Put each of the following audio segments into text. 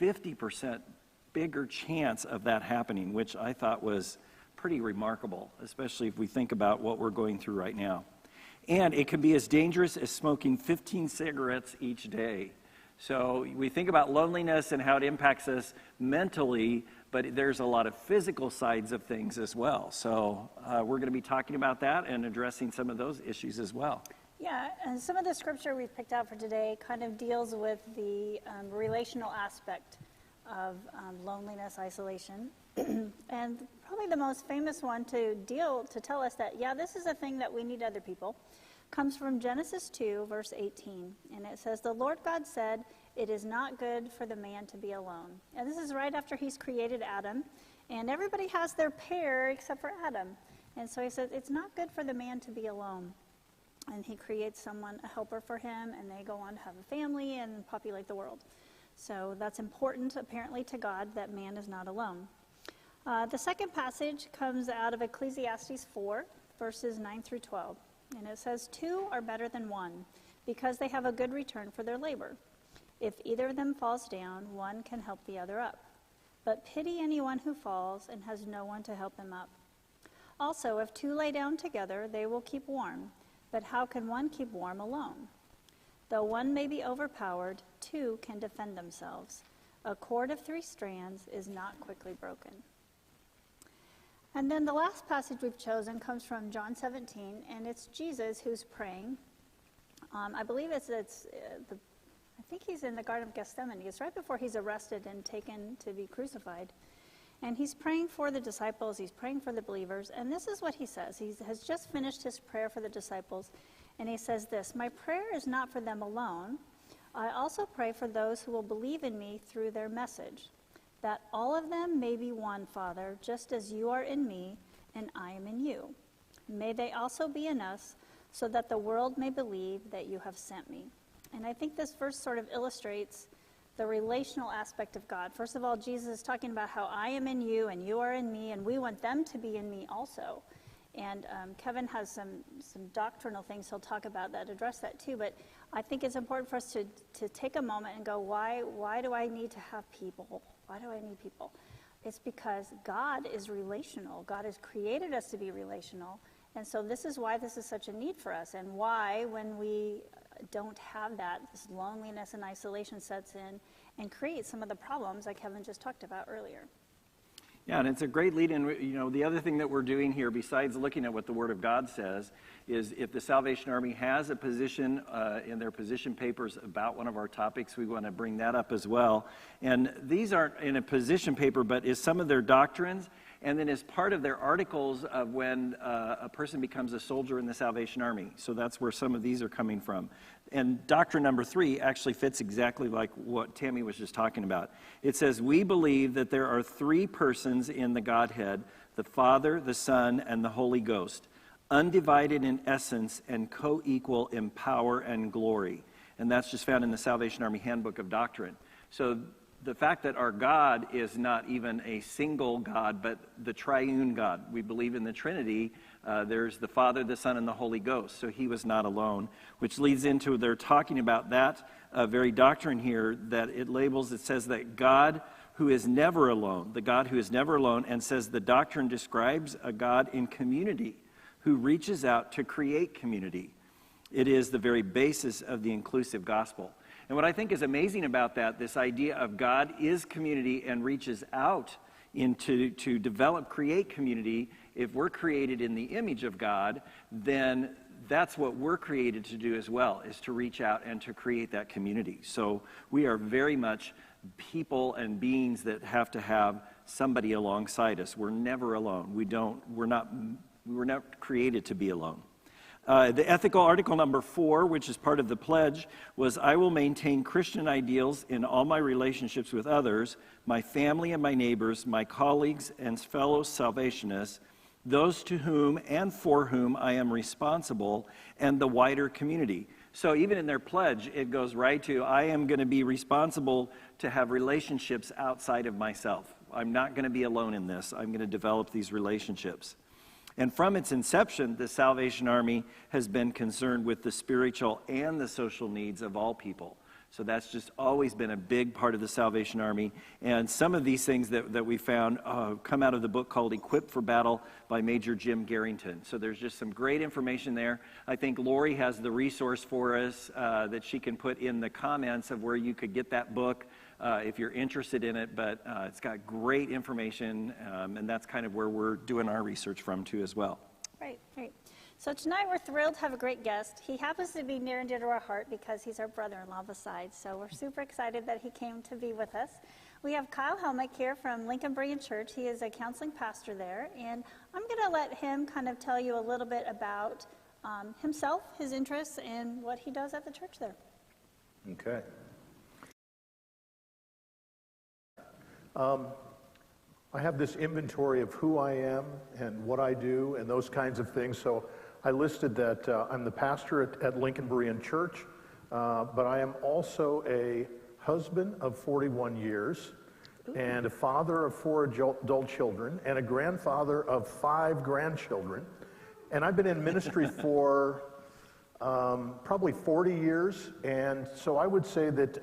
50% bigger chance of that happening, which I thought was pretty remarkable, especially if we think about what we're going through right now. And it can be as dangerous as smoking 15 cigarettes each day. So we think about loneliness and how it impacts us mentally, but there's a lot of physical sides of things as well. So we're going to be talking about that and addressing some of those issues as well. Yeah, and some of the scripture we've picked out for today kind of deals with the relational aspect of loneliness, isolation. And probably the most famous one to tell us that, yeah, this is a thing that we need other people, comes from Genesis 2, verse 18. And it says, "The Lord God said, it is not good for the man to be alone." And this is right after he's created Adam. And everybody has their pair except for Adam. And so he says, it's not good for the man to be alone. And he creates someone, a helper for him, and they go on to have a family and populate the world. So that's important, apparently, to God, that man is not alone. The second passage comes out of Ecclesiastes 4, verses 9 through 12. And it says, "Two are better than one, because they have a good return for their labor. If either of them falls down, one can help the other up. But pity anyone who falls and has no one to help him up. Also, if two lay down together, they will keep warm. But how can one keep warm alone? Though one may be overpowered, two can defend themselves. A cord of 3 strands is not quickly broken." And then the last passage we've chosen comes from John 17, and it's Jesus who's praying. I believe I think he's in the Garden of Gethsemane. It's right before he's arrested and taken to be crucified. And he's praying for the disciples, he's praying for the believers, and this is what he says. He has just finished his prayer for the disciples, and he says this, "My prayer is not for them alone. I also pray for those who will believe in me through their message, that all of them may be one, Father, just as you are in me and I am in you. May they also be in us, so that the world may believe that you have sent me." And I think this verse sort of illustrates the relational aspect of God. First of all, Jesus is talking about how I am in you and you are in me, and we want them to be in me also. And Kevin has some doctrinal things he'll talk about that address that too. But I think it's important for us to take a moment and go, why do I need to have people? Why do I need people? It's because God is relational. God has created us to be relational. And so this is why this is such a need for us, and why when we don't have that, this loneliness and isolation sets in and creates some of the problems like Kevin just talked about earlier. Yeah, and it's a great lead-in. You know, the other thing that we're doing here, besides looking at what the Word of God says, is if the Salvation Army has a position in their position papers about one of our topics, we want to bring that up as well. And these aren't in a position paper, but is some of their doctrines, and then as part of their articles of when a person becomes a soldier in the Salvation Army. So that's where some of these are coming from. And doctrine number 3 actually fits exactly like what Tammy was just talking about. It says, "We believe that there are 3 persons in the Godhead, the Father, the Son, and the Holy Ghost, undivided in essence and co-equal in power and glory." And that's just found in the Salvation Army Handbook of Doctrine. So the fact that our God is not even a single God, but the triune God. We believe in the Trinity. There's the Father, the Son, and the Holy Ghost. So he was not alone, which leads into, they're talking about that very doctrine here that it says that God who is never alone, the God who is never alone, and says the doctrine describes a God in community who reaches out to create community. It is the very basis of the inclusive gospel. And what I think is amazing about that, this idea of God is community and reaches out to create community. If we're created in the image of God, then that's what we're created to do as well, is to reach out and to create that community. So we are very much people and beings that have to have somebody alongside us. We're never alone. We were not created to be alone. The ethical article number 4, which is part of the pledge, was, "I will maintain Christian ideals in all my relationships with others, my family and my neighbors, my colleagues and fellow Salvationists, those to whom and for whom I am responsible, and the wider community." So even in their pledge, it goes right to, I am going to be responsible to have relationships outside of myself. I'm not going to be alone in this. I'm going to develop these relationships. And from its inception, the Salvation Army has been concerned with the spiritual and the social needs of all people. So that's just always been a big part of the Salvation Army. And some of these things that we found come out of the book called Equipped for Battle by Major Jim Garrington. So there's just some great information there. I think Lori has the resource for us that she can put in the comments of where you could get that book if you're interested in it. But it's got great information, and that's kind of where we're doing our research from too as well. Right, right. So tonight we're thrilled to have a great guest. He happens to be near and dear to our heart because he's our brother-in-law besides. So we're super excited that he came to be with us. We have Kyle Helmick here from Lincoln Berean Church. He is a counseling pastor there. And I'm going to let him kind of tell you a little bit about himself, his interests, and what he does at the church there. Okay. I have this inventory of who I am and what I do and those kinds of things. So I listed that I'm the pastor at Lincoln Berean Church, but I am also a husband of 41 years and a father of 4 adult children and a grandfather of 5 grandchildren. And I've been in ministry for probably 40 years. And so I would say that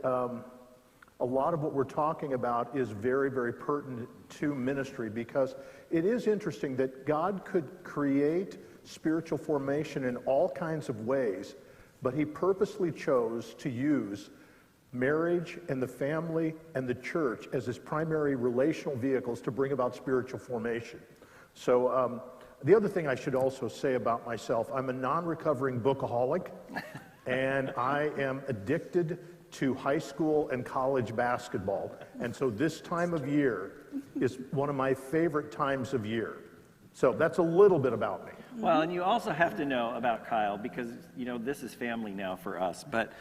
a lot of what we're talking about is very, very pertinent to ministry, because it is interesting that God could create spiritual formation in all kinds of ways, but he purposely chose to use marriage and the family and the church as his primary relational vehicles to bring about spiritual formation. So the other thing I should also say about myself, I'm a non-recovering bookaholic, and I am addicted to high school and college basketball. And so this time of year is one of my favorite times of year. So that's a little bit about me. Well, and you also have to know about Kyle, because, you know, this is family now for us. But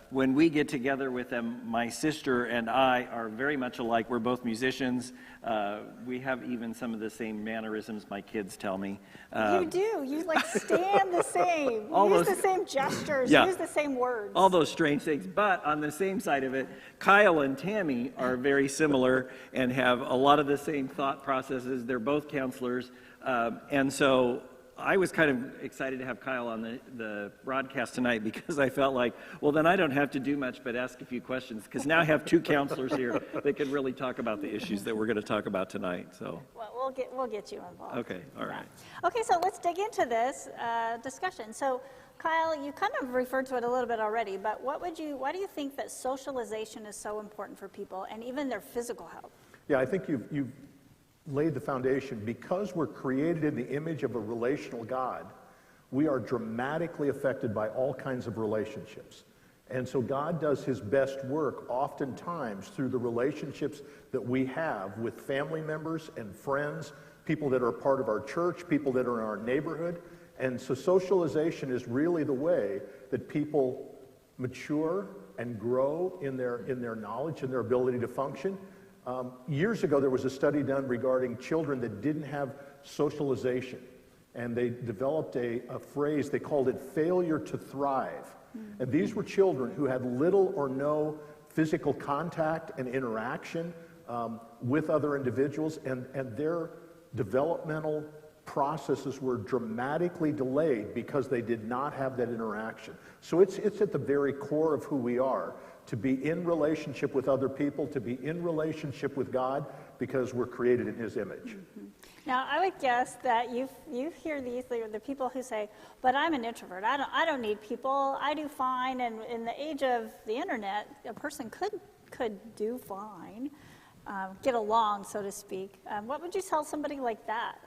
when we get together with them, my sister and I are very much alike. We're both musicians. We have even some of the same mannerisms, my kids tell me. You do. You like stand the same. Use the same gestures. Yeah, use the same words. all those strange things. But on the same side of it, Kyle and Tammy are very similar and have a lot of the same thought processes. They're both counselors. And so I was kind of excited to have Kyle on the broadcast tonight, because I felt like, well, then I don't have to do much but ask a few questions, because now I have 2 counselors here that can really talk about the issues that we're going to talk about tonight. So Well, we'll get you involved. Okay, all right. Okay, so let's dig into this discussion. So, Kyle, you kind of referred to it a little bit already, but why do you think that socialization is so important for people and even their physical health? Yeah, I think you've laid the foundation. Because we're created in the image of a relational God, we are dramatically affected by all kinds of relationships. And so God does his best work oftentimes through the relationships that we have with family members and friends, people that are a part of our church, people that are in our neighborhood. And so socialization is really the way that people mature and grow in their knowledge and their ability to function. Years ago, there was a study done regarding children that didn't have socialization, and they developed a phrase. They called it failure to thrive. And these were children who had little or no physical contact and interaction with other individuals, and their developmental processes were dramatically delayed because they did not have that interaction. So it's at the very core of who we are, to be in relationship with other people, to be in relationship with God, because we're created in his image. Mm-hmm. Now, I would guess that you hear the people who say, but I'm an introvert. I don't need people. I do fine. And in the age of the internet, a person could do fine, get along, so to speak. What would you tell somebody like that,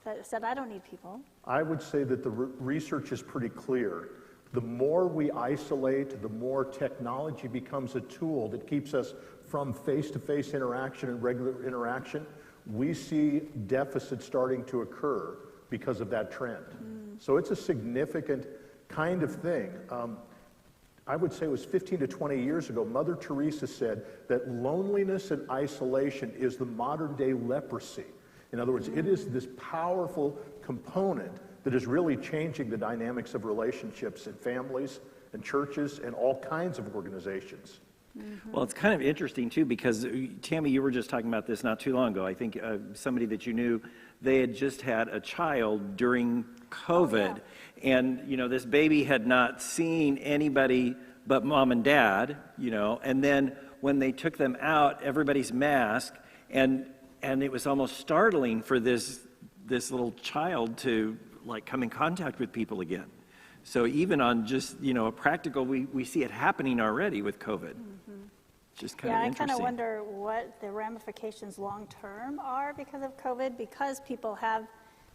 that said, I don't need people? I would say that the research is pretty clear. The more we isolate, the more technology becomes a tool that keeps us from face-to-face interaction and regular interaction. We see deficits starting to occur because of that trend. So it's a significant kind of thing. I would say it was 15 to 20 years ago, Mother Teresa said that loneliness and isolation is the modern-day leprosy. In other words, it is this powerful component that is really changing the dynamics of relationships in families and churches and all kinds of organizations. Mm-hmm. Well, it's kind of interesting, too, because, Tammy, you were just talking about this not too long ago. I think somebody that you knew, they had just had a child during COVID. Oh, yeah. And, you know, this baby had not seen anybody but mom and dad, and then when they took them out, everybody's mask, and it was almost startling for this little child to like come in contact with people again. So even on just, a practical, we see it happening already with COVID. Just kind of interesting. I kind of wonder what the ramifications long-term are because of COVID, because people have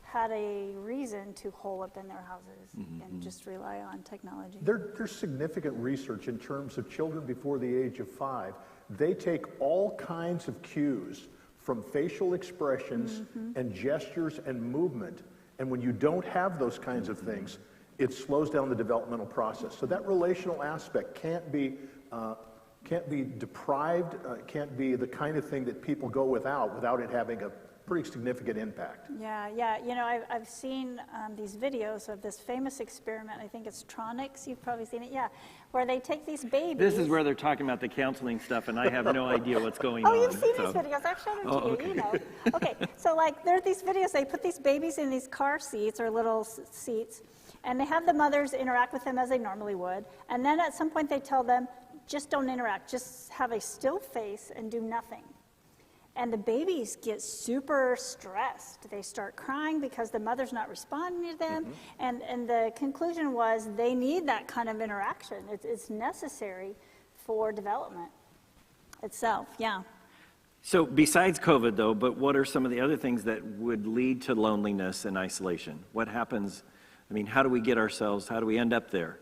had a reason to hole up in their houses and just rely on technology. There's significant research in terms of children before the age of 5. They take all kinds of cues from facial expressions and gestures and movement. And when you don't have those kinds of things, it slows down the developmental process. So that relational aspect can't be deprived, can't be the kind of thing that people go without it having a pretty significant impact. Yeah. I've seen these videos of this famous experiment. I think it's Tronics. You've probably seen it. Yeah, where they take these babies. This is where they're talking about the counseling stuff, and I have no idea what's going on. Oh, you've seen these videos. I've shown them to you. Okay, so like there are these videos. They put these babies in these car seats or little seats, and they have the mothers interact with them as they normally would. And then at some point they tell them, just don't interact. Just have a still face and do nothing. And the babies get super stressed. They start crying because the mother's not responding to them. And the conclusion was they need that kind of interaction. It's necessary for development itself, yeah. So besides COVID, though, but what are some of the other things that would lead to loneliness and isolation? What happens? I mean, how do we get ourselves, how do we end up there?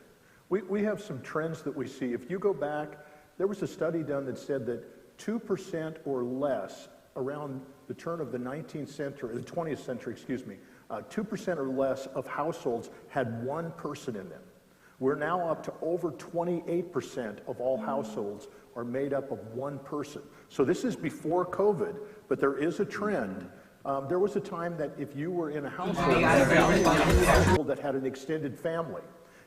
We have some trends that we see. If you go back, there was a study done that said that 2% or less around the turn of the 20th century, 2% or less of households had one person in them. We're now up to over 28% of all households are made up of one person. So this is before COVID, but there is a trend. There was a time that if you were in a household that had an extended family,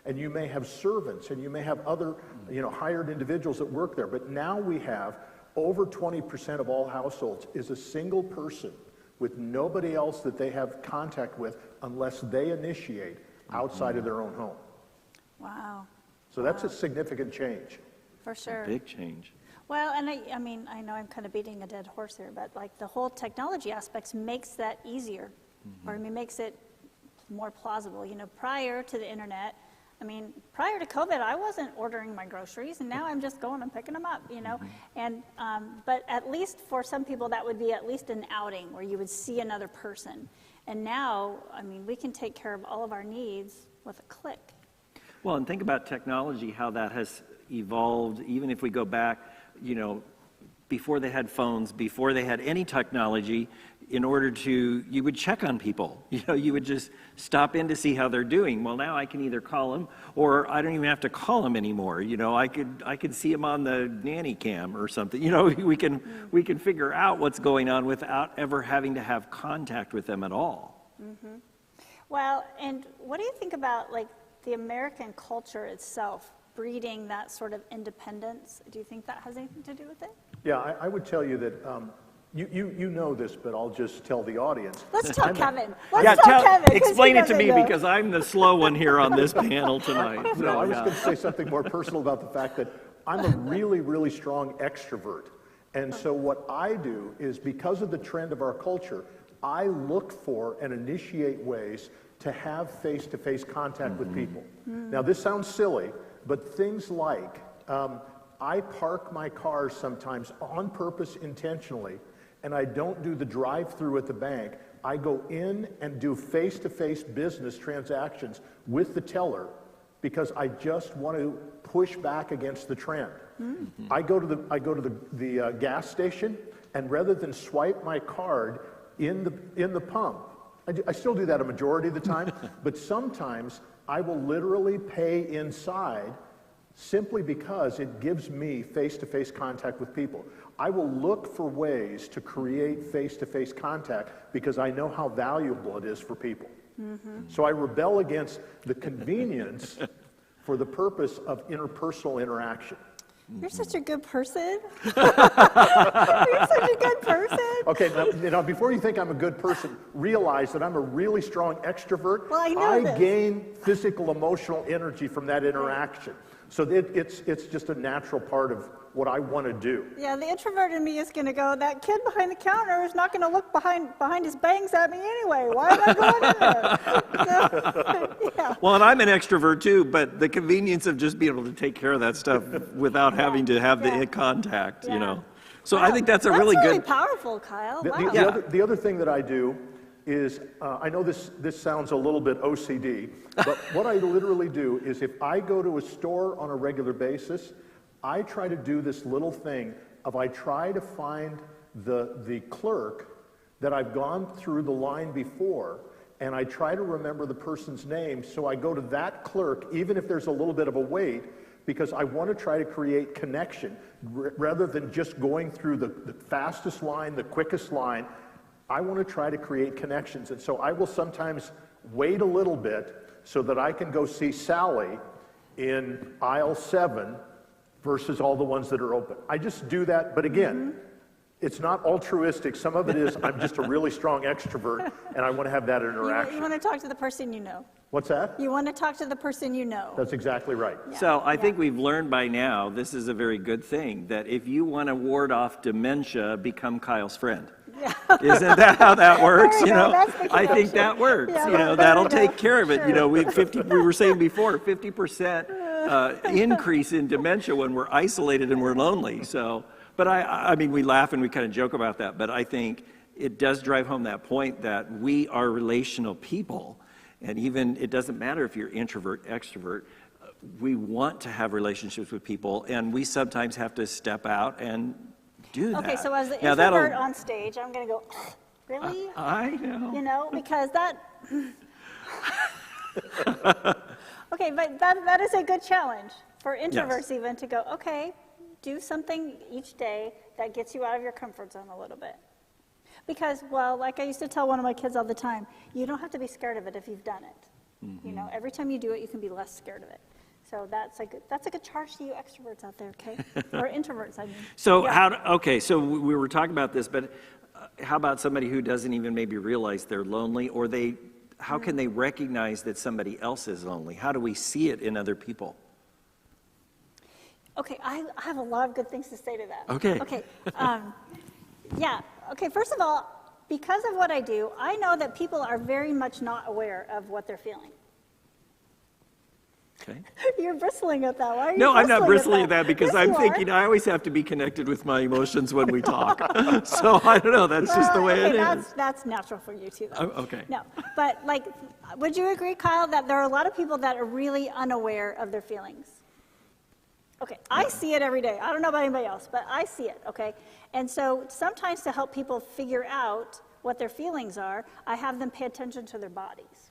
and you may have servants, and you may have other, hired individuals that work there, but now we have over 20% of all households is a single person with nobody else that they have contact with unless they initiate outside of their own home. Wow. So that's a significant change. For sure. Big change. Well, and I mean, I know I'm kind of beating a dead horse here, but like the whole technology aspects makes that easier, or makes it more plausible. Prior to the internet, prior to COVID, I wasn't ordering my groceries, and now I'm just going and picking them up, And but at least for some people, that would be at least an outing where you would see another person. And now, we can take care of all of our needs with a click. Well, and think about technology, how that has evolved, even if we go back, before they had phones, before they had any technology, you would check on people. You would just stop in to see how they're doing. Well, now I can either call them, or I don't even have to call them anymore. I could see them on the nanny cam or something. We can figure out what's going on without ever having to have contact with them at all. Well, and what do you think about like the American culture itself breeding that sort of independence? Do you think that has anything to do with it? Yeah, I would tell you that you know this, but I'll just tell the audience. Let's tell Kevin. Let's tell Kevin. Explain it to me because I'm the slow one here on this panel tonight. So, no, I was going to say something more personal about the fact that I'm a really, really strong extrovert. And so what I do is, because of the trend of our culture, I look for and initiate ways to have face-to-face contact with people. Now, this sounds silly, but things like I park my cars sometimes on purpose intentionally, and I don't do the drive-through at the bank. I go in and do face-to-face business transactions with the teller because I just want to push back against the trend. I go to the gas station, and rather than swipe my card in the pump, I still do that a majority of the time, but sometimes I will literally pay inside simply because it gives me face-to-face contact with people. I will look for ways to create face-to-face contact because I know how valuable it is for people. So I rebel against the convenience for the purpose of interpersonal interaction. You're such a good person. You're such a good person. Okay, now before you think I'm a good person, realize that I'm a really strong extrovert. Well, I know this. gain physical, emotional energy from that interaction. So it's just a natural part of what I want to do. Yeah, the introvert in me is going to go, that kid behind the counter is not going to look behind his bangs at me anyway. Why am I going in there? So, yeah. Well, and I'm an extrovert too, but the convenience of just being able to take care of that stuff without having to have the contact, you know. So I think that's a really good. That's really powerful, Kyle. Wow. The other thing that I do is, I know this sounds a little bit OCD, but what I literally do is if I go to a store on a regular basis, I try to do this little thing of I try to find the clerk that I've gone through the line before, and I try to remember the person's name, so I go to that clerk even if there's a little bit of a wait, because I want to try to create connection rather than just going through the fastest line, the quickest line. I want to try to create connections, and so I will sometimes wait a little bit so that I can go see Sally in aisle 7 versus all the ones that are open. I just do that, but again, it's not altruistic. Some of it is I'm just a really strong extrovert, and I want to have that interaction. You want to talk to the person you know. What's that? You want to talk to the person you know. That's exactly right. Yeah. So I think we've learned by now, this is a very good thing, that if you want to ward off dementia, become Kyle's friend. Yeah. Isn't that how that works? There You you go. know, That's the I think connection. that works. Yeah, You know, there that'll you go. take care of it. Sure. You know, we were saying before, 50% increase in dementia when we're isolated and we're lonely. So, but I mean, we laugh and we kind of joke about that, but I think it does drive home that point that we are relational people, and even it doesn't matter if you're introvert, extrovert. We want to have relationships with people, and we sometimes have to step out and do that. Okay, so as the Now, introvert on stage, I'm going to go, really? I know. You know, because that... Okay, but that is a good challenge for introverts even to go, okay, do something each day that gets you out of your comfort zone a little bit. Because, well, like I used to tell one of my kids all the time, you don't have to be scared of it if you've done it. You know, every time you do it, you can be less scared of it. So that's a good charge to you extroverts out there, okay? Or introverts, I mean. So so we were talking about this, but how about somebody who doesn't even maybe realize they're lonely, or how can they recognize that somebody else is lonely? How do we see it in other people? Okay, I have a lot of good things to say to that. Okay. Okay, yeah, okay, first of all, because of what I do, I know that people are very much not aware of what they're feeling. Okay. You're bristling at that. Why are you No, I'm not bristling at at that because Yes, I'm you thinking I always have to be connected with my emotions when we talk. So I don't know, that's just the way it is. That's natural for you too, though. Oh, okay. No, but like, would you agree, Kyle, that there are a lot of people that are really unaware of their feelings? Okay, I see it every day. I don't know about anybody else, but I see it, okay? And so sometimes to help people figure out what their feelings are, I have them pay attention to their bodies.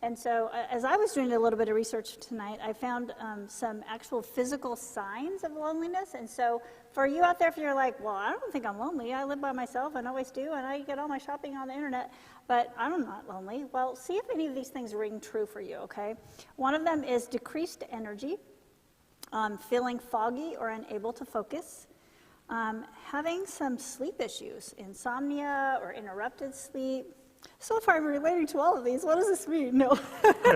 And so as I was doing a little bit of research tonight, I found some actual physical signs of loneliness. And so for you out there, if you're like, well, I don't think I'm lonely. I live by myself and always do, and I get all my shopping on the internet, but I'm not lonely. Well, see if any of these things ring true for you, okay? One of them is decreased energy, feeling foggy or unable to focus, having some sleep issues, insomnia or interrupted sleep. So if I'm relating to all of these, what does this mean? No.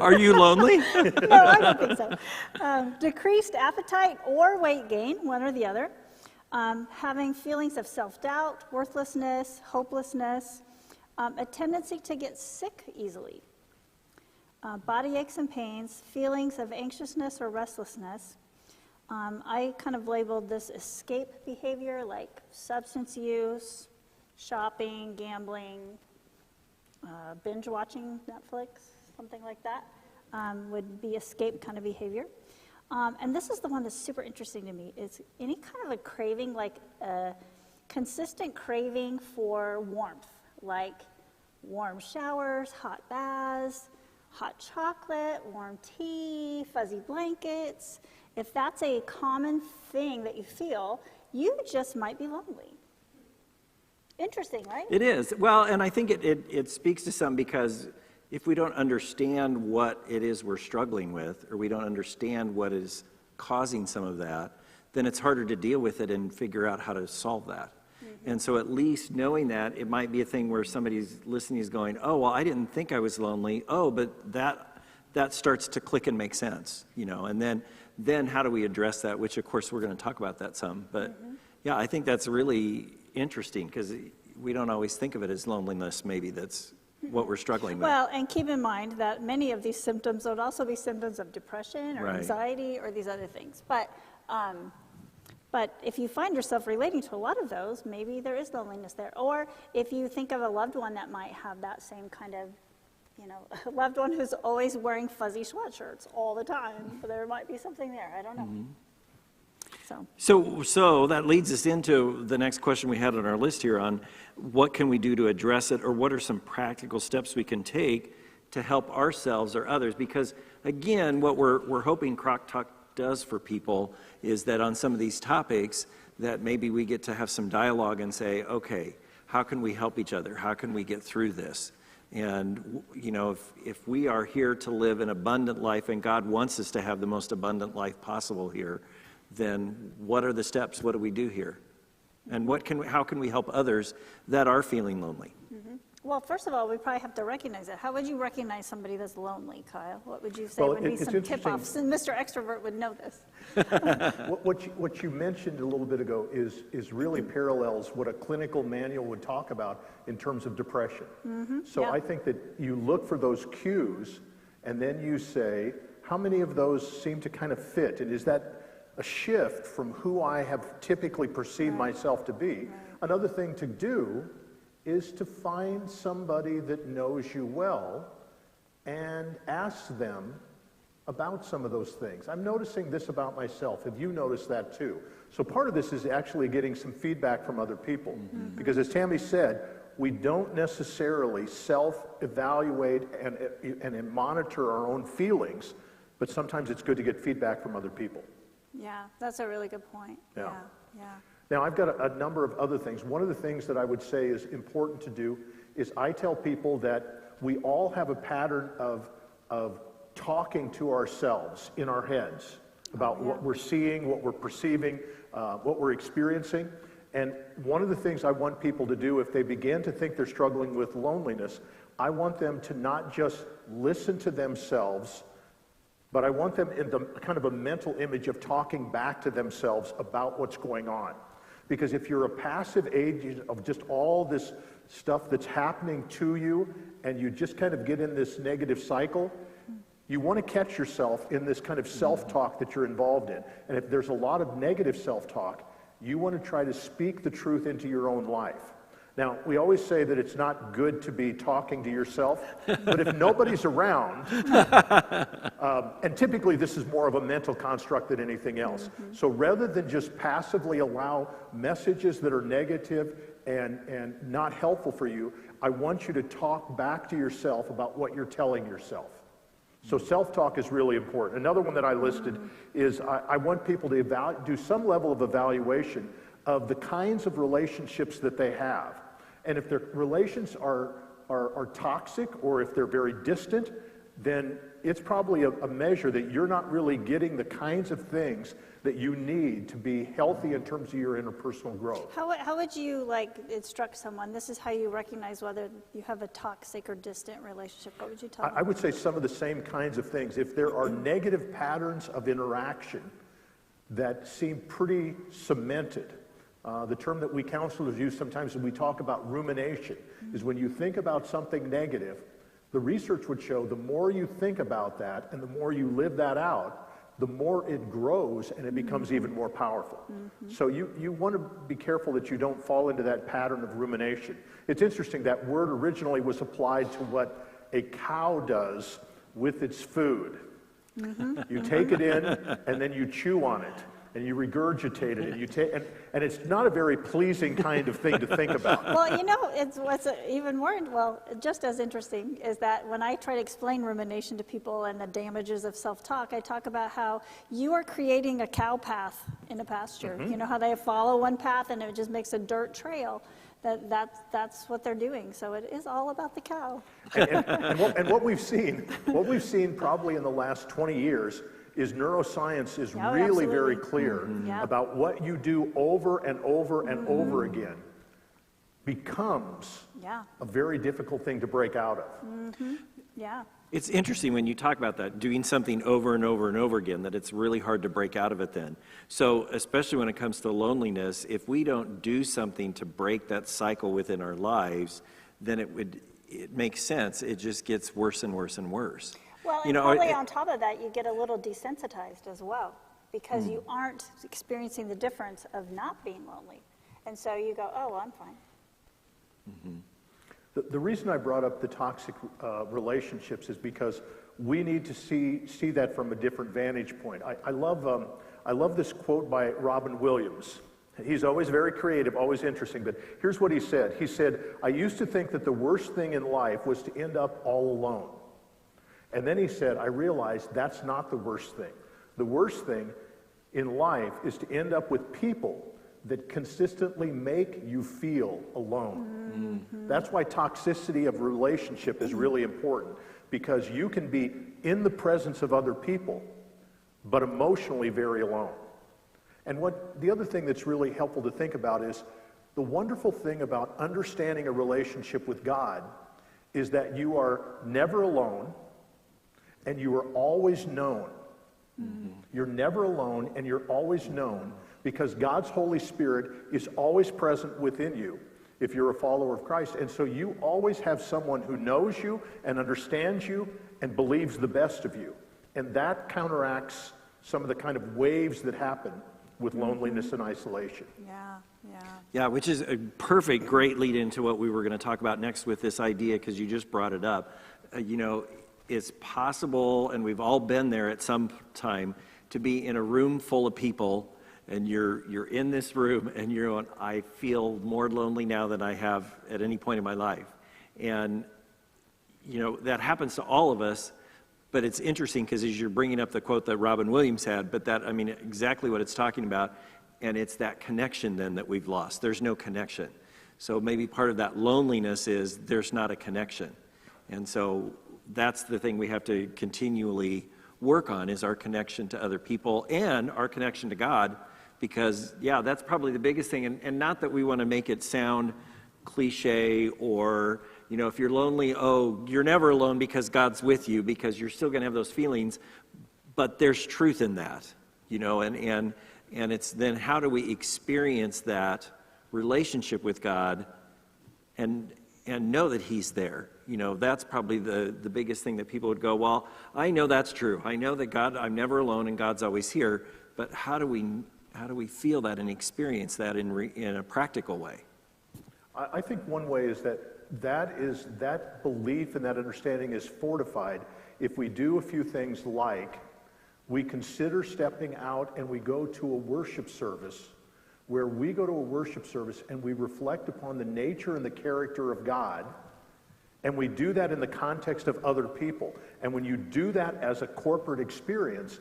Are you lonely? No, I don't think so. Decreased appetite or weight gain, one or the other. Having feelings of self-doubt, worthlessness, hopelessness, a tendency to get sick easily. Body aches and pains, feelings of anxiousness or restlessness. I kind of labeled this escape behavior, like substance use, shopping, gambling, binge watching Netflix, something like that, would be escape kind of behavior. And this is the one that's super interesting to me. It's any kind of a craving, like a consistent craving for warmth, like warm showers, hot baths, hot chocolate, warm tea, fuzzy blankets. If that's a common thing that you feel, you just might be lonely. Interesting, right? It is. Well, and I think it speaks to some because if we don't understand what it is we're struggling with, or we don't understand what is causing some of that, then it's harder to deal with it and figure out how to solve that. Mm-hmm. And so at least knowing that, it might be a thing where somebody's listening is going, oh, well, I didn't think I was lonely. Oh, but that starts to click and make sense, you know, and then then how do we address that, which of course we're going to talk about that some. But yeah, I think that's really interesting because we don't always think of it as loneliness. Maybe that's what we're struggling with. Well, and keep in mind that many of these symptoms would also be symptoms of depression or Right. anxiety or these other things. But if you find yourself relating to a lot of those, maybe there is loneliness there. Or if you think of a loved one that might have that same kind of, a loved one who's always wearing fuzzy sweatshirts all the time, there might be something there. I don't know. So that leads us into the next question we had on our list here on what can we do to address it, or what are some practical steps we can take to help ourselves or others? Because again, what we're hoping Kroc Talk does for people is that on some of these topics that maybe we get to have some dialogue and say, okay, how can we help each other? How can we get through this? And, if we are here to live an abundant life and God wants us to have the most abundant life possible here, then what are the steps? What do we do here? And how can we help others that are feeling lonely? Well, first of all, we probably have to recognize it. How would you recognize somebody that's lonely, Kyle? What would you say Well, would be it's some tip-offs? And Mr. Extrovert would know this. What you mentioned a little bit ago is really parallels what a clinical manual would talk about in terms of depression. So yeah. I think that you look for those cues, and then you say, how many of those seem to kind of fit? And is that a shift from who I have typically perceived myself to be? Right. Another thing to do is to find somebody that knows you well and ask them about some of those things. I'm noticing this about myself. Have you noticed that too? So part of this is actually getting some feedback from other people. Because as Tammy said, we don't necessarily self-evaluate and monitor our own feelings, but sometimes it's good to get feedback from other people. Yeah, that's a really good point. Yeah. Yeah. Now, I've got a number of other things. One of the things that I would say is important to do is I tell people that we all have a pattern of talking to ourselves in our heads about what we're seeing, what we're perceiving, what we're experiencing. And one of the things I want people to do if they begin to think they're struggling with loneliness, I want them to not just listen to themselves, but I want them in the kind of a mental image of talking back to themselves about what's going on. Because if you're a passive agent of just all this stuff that's happening to you, and you just kind of get in this negative cycle, you want to catch yourself in this kind of self-talk that you're involved in. And if there's a lot of negative self-talk, you want to try to speak the truth into your own life. Now, we always say that it's not good to be talking to yourself, but if nobody's around, and typically this is more of a mental construct than anything else. So rather than just passively allow messages that are negative and not helpful for you, I want you to talk back to yourself about what you're telling yourself. So self-talk is really important. Another one that I listed is I want people to do some level of evaluation of the kinds of relationships that they have. And if their relations are toxic, or if they're very distant, then it's probably a measure that you're not really getting the kinds of things that you need to be healthy in terms of your interpersonal growth. How would you instruct someone? This is how you recognize whether you have a toxic or distant relationship. What would you tell them? I would say some of the same kinds of things. If there are negative patterns of interaction that seem pretty cemented, the term that we counselors use sometimes when we talk about rumination is when you think about something negative, the research would show the more you think about that and the more you live that out, the more it grows and it becomes even more powerful. So you want to be careful that you don't fall into that pattern of rumination. It's interesting, that word originally was applied to what a cow does with its food. You take it in and then you chew on it. And you regurgitate it, and it's not a very pleasing kind of thing to think about. Well, what's even more, just as interesting is that when I try to explain rumination to people and the damages of self-talk, I talk about how you are creating a cow path in a pasture. You know how they follow one path and it just makes a dirt trail? That's what they're doing. So it is all about the cow. And what we've seen probably in the last 20 years, is neuroscience is really very clear about what you do over and over and over again becomes a very difficult thing to break out of. Yeah. It's interesting when you talk about that, doing something over and over and over again, that it's really hard to break out of it then. So especially when it comes to loneliness, if we don't do something to break that cycle within our lives, then it makes sense. It just gets worse and worse and worse. Well, and probably on top of that, you get a little desensitized as well, because you aren't experiencing the difference of not being lonely. And so you go, oh, well, I'm fine. Mm-hmm. The reason I brought up the toxic relationships is because we need to see that from a different vantage point. I love this quote by Robin Williams. He's always very creative, always interesting, but here's what he said. He said, "I used to think that the worst thing in life was to end up all alone. And then he said, I realized that's not the worst thing. The worst thing in life is to end up with people that consistently make you feel alone." Mm-hmm. That's why toxicity of relationship is really important, because you can be in the presence of other people, but emotionally very alone. And the other thing that's really helpful to think about is the wonderful thing about understanding a relationship with God is that you are never alone and you are always known. Mm-hmm. You're never alone and you're always known, because God's Holy Spirit is always present within you if you're a follower of Christ. And so you always have someone who knows you and understands you and believes the best of you. And that counteracts some of the kind of waves that happen with loneliness and isolation. Yeah, which is a perfect, great lead into what we were going to talk about next with this idea, because you just brought it up. It's possible, and we've all been there at some time, to be in a room full of people, and you're in this room, and you're going, I feel more lonely now than I have at any point in my life. And, that happens to all of us, but it's interesting because as you're bringing up the quote that Robin Williams had, but exactly what it's talking about, and it's that connection then that we've lost. There's no connection. So maybe part of that loneliness is there's not a connection. And so that's the thing we have to continually work on, is our connection to other people and our connection to God, because, that's probably the biggest thing. And not that we want to make it sound cliche or, if you're lonely, you're never alone because God's with you, because you're still going to have those feelings. But there's truth in that, and it's then how do we experience that relationship with God and know that He's there. That's probably the biggest thing that people would go, well, I know that's true. I know that God, I'm never alone and God's always here. But how do we feel that and experience that in a practical way? I think one way is that belief and that understanding is fortified if we do a few things, like we consider stepping out and we go to a worship service, where we go to a worship service and we reflect upon the nature and the character of God, and we do that in the context of other people. And when you do that as a corporate experience,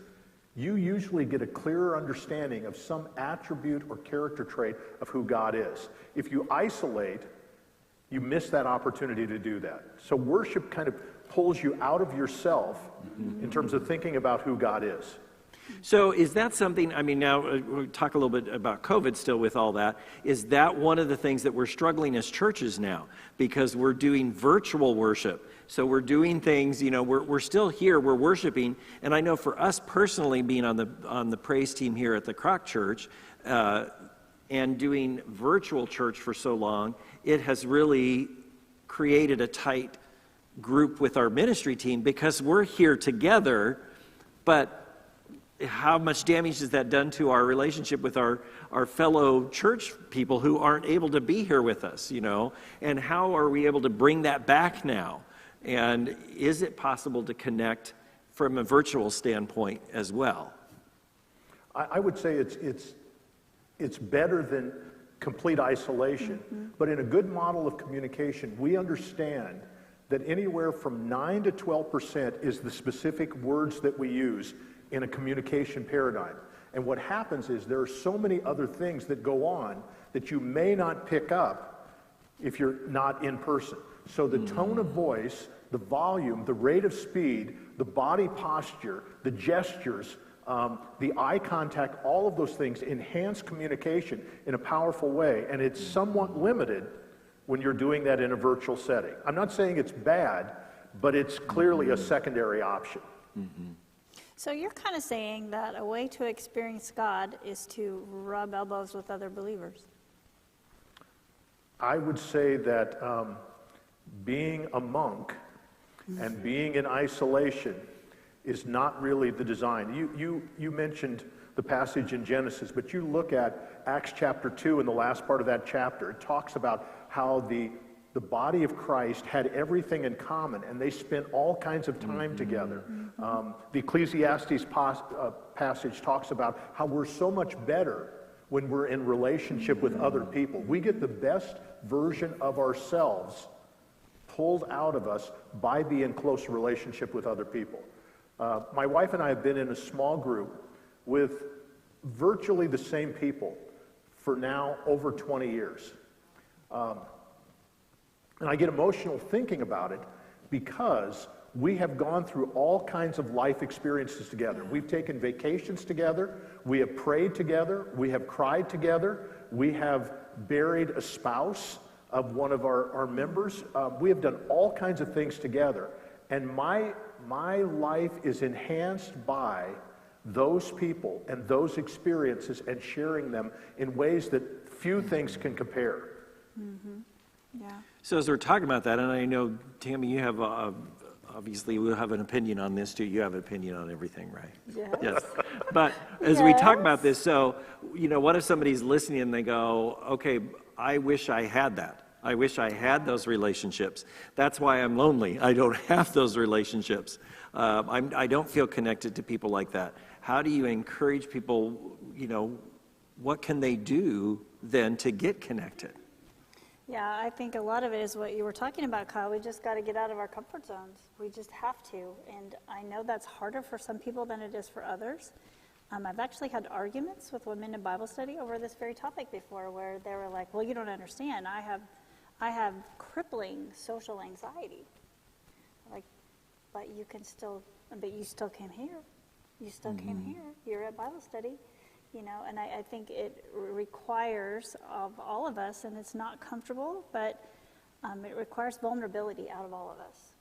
you usually get a clearer understanding of some attribute or character trait of who God is. If you isolate, you miss that opportunity to do that. So worship kind of pulls you out of yourself in terms of thinking about who God is. So is that something, now we'll talk a little bit about COVID still with all that. Is that one of the things that we're struggling as churches now? Because we're doing virtual worship. So we're doing things, we're still here, we're worshiping. And I know for us personally, being on the praise team here at the Kroc Church, and doing virtual church for so long, it has really created a tight group with our ministry team, because we're here together, but how much damage has that done to our relationship with our fellow church people who aren't able to be here with us, And how are we able to bring that back now? And is it possible to connect from a virtual standpoint as well? I would say it's better than complete isolation, but in a good model of communication, we understand that anywhere from 9 to 12% is the specific words that we use in a communication paradigm. And what happens is there are so many other things that go on that you may not pick up if you're not in person. So the tone of voice, the volume, the rate of speed, the body posture, the gestures, the eye contact, all of those things enhance communication in a powerful way. And it's somewhat limited when you're doing that in a virtual setting. I'm not saying it's bad, but it's clearly a secondary option. So you're kind of saying that a way to experience God is to rub elbows with other believers. I would say that being a monk and being in isolation is not really the design. You mentioned the passage in Genesis, but you look at Acts chapter 2 in the last part of that chapter. It talks about how the body of Christ had everything in common, and they spent all kinds of time together. The Ecclesiastes passage talks about how we're so much better when we're in relationship with other people. We get the best version of ourselves pulled out of us by being in close relationship with other people. My wife and I have been in a small group with virtually the same people for now over 20 years. And I get emotional thinking about it because we have gone through all kinds of life experiences together. We've taken vacations together. We have prayed together. We have cried together. We have buried a spouse of one of our members. We have done all kinds of things together. And my life is enhanced by those people and those experiences and sharing them in ways that few things can compare. Yeah. So as we're talking about that, and I know, Tammy, you have, obviously we'll have an opinion on this too. You have an opinion on everything, right? Yes. Yes. But as we talk about this, so, what if somebody's listening and they go, okay, I wish I had that. I wish I had those relationships. That's why I'm lonely. I don't have those relationships. I don't feel connected to people like that. How do you encourage people, what can they do then to get connected? Yeah, I think a lot of it is what you were talking about, Kyle. We just got to get out of our comfort zones. We just have to. And I know that's harder for some people than it is for others. I've actually had arguments with women in Bible study over this very topic before, where they were like, well, you don't understand. I have crippling social anxiety. Like, but you still came here. You still came here. You're at Bible study. And I think it requires of all of us, and it's not comfortable, but it requires vulnerability out of all of us,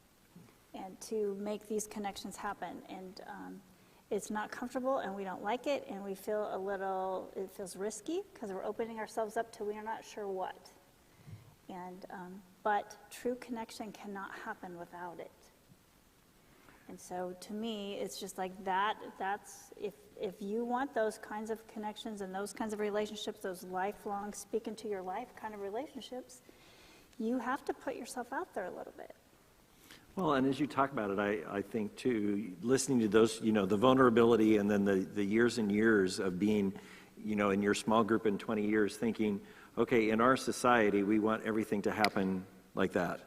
and to make these connections happen. And it's not comfortable, and we don't like it, and we feel it feels risky because we're opening ourselves up to we are not sure what. And but true connection cannot happen without it. And so to me, it's just like that's if you want those kinds of connections and those kinds of relationships, those lifelong, speak into your life kind of relationships, you have to put yourself out there a little bit. Well, and as you talk about it, I think too, listening to those, the vulnerability, and then the years and years of being, in your small group in 20 years, thinking, okay, in our society, we want everything to happen like that.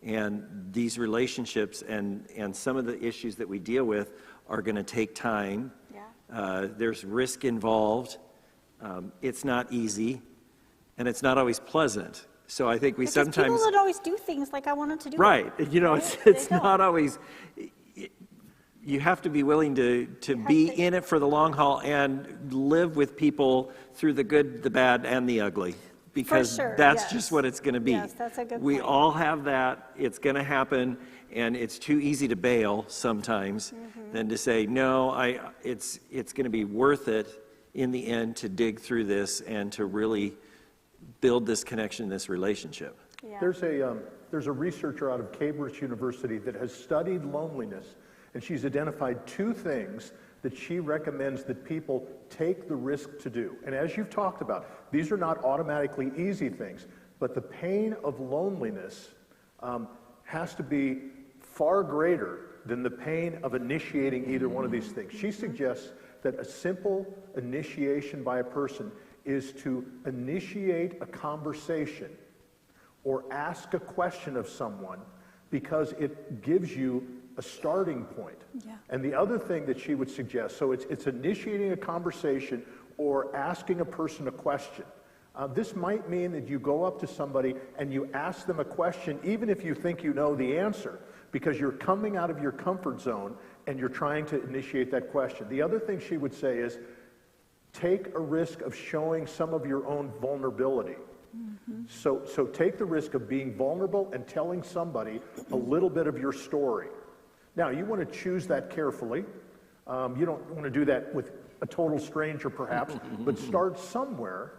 And these relationships and some of the issues that we deal with are going to take time. Yeah. There's risk involved. It's not easy, and it's not always pleasant. So I think we because sometimes people don't always do things like I want them to do. Right. Right? It's not always. You have to be willing to be in it for the long haul and live with people through the good, the bad, and the ugly. Because that's just what it's going to be. Yes, that's a good We point. all have that. It's going to happen, and it's too easy to bail sometimes than to say, no, it's going to be worth it in the end to dig through this and to really build this connection, this relationship. Yeah. There's a researcher out of Cambridge University that has studied loneliness, and she's identified two things that she recommends that people take the risk to do. And as you've talked about, these are not automatically easy things, but the pain of loneliness has to be far greater than the pain of initiating either one of these things. She suggests that a simple initiation by a person is to initiate a conversation or ask a question of someone because it gives you a starting point. Yeah. And the other thing that she would suggest, so it's initiating a conversation or asking a person a question. This might mean that you go up to somebody and you ask them a question, even if you think you know the answer, because you're coming out of your comfort zone and you're trying to initiate that question. The other thing she would say is, take a risk of showing some of your own vulnerability. So take the risk of being vulnerable and telling somebody a little bit of your story. Now, you want to choose that carefully. You don't want to do that with a total stranger, perhaps, but start somewhere